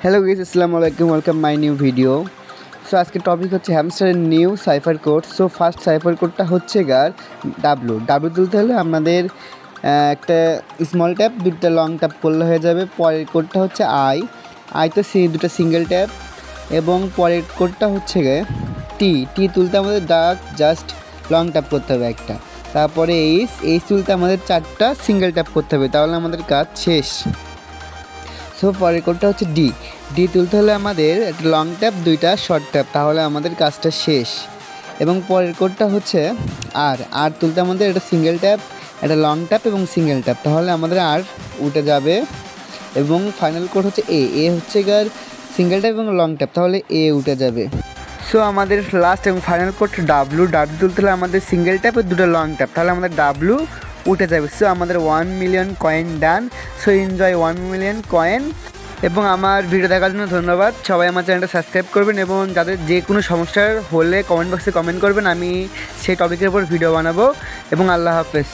Hello guys, আসসালামু আলাইকুম, welcome my new video. So আজকে টপিক হচ্ছে হ্যামস্টারের new cipher code. So first cipher কোডটা হচ্ছে ডাব্লু তুলতে হলে আমাদের একটা স্মল ট্যাপ, দুটো লং ট্যাপ করলে হয়ে যাবে। পরের কোডটা হচ্ছে আই তো দুটো সিঙ্গেল ট্যাপ, এবং পরের কোডটা হচ্ছে টি তুলতে আমাদের জাস্ট লং ট্যাপ করতে হবে একটা। তারপরে এইচ তুলতে আমাদের 4টা সিঙ্গেল ট্যাপ করতে হবে, তাহলে আমাদের কাজ শেষ। সো পরের কোডটা হচ্ছে ডি তুলতে হলে আমাদের একটা লং ট্যাপ, 2টা শর্ট ট্যাপ, তাহলে আমাদের কাজটা শেষ। এবং পরের কোডটা হচ্ছে আর তুলতে আমাদের একটা সিঙ্গেল ট্যাপ, একটা লং ট্যাপ এবং সিঙ্গেল ট্যাপ, তাহলে আমাদের আর উঠে যাবে। এবং ফাইনাল কোড হচ্ছে এ হচ্ছে সিঙ্গেল ট্যাপ এবং লং ট্যাপ, তাহলে এ উঠে যাবে। সো আমাদের লাস্ট এবং ফাইনাল কোড ডাব্লু তুলতে হলে আমাদের সিঙ্গেল ট্যাপ আর 2টা লং ট্যাপ, তাহলে আমাদের ডাব্লু উঠে যাবে। সো আমাদের 1 million coin done. So enjoy 1 million coin. এবং আমার ভিডিও দেখার জন্য ধন্যবাদ। সবাই আমার চ্যানেলটা সাবস্ক্রাইব করবেন, এবং যাদের যে কোনো সমস্যার হলে কমেন্ট বক্সে কমেন্ট করবেন, আমি সেই টপিকের উপর ভিডিও বানাবো। এবং আল্লাহ হাফেজ।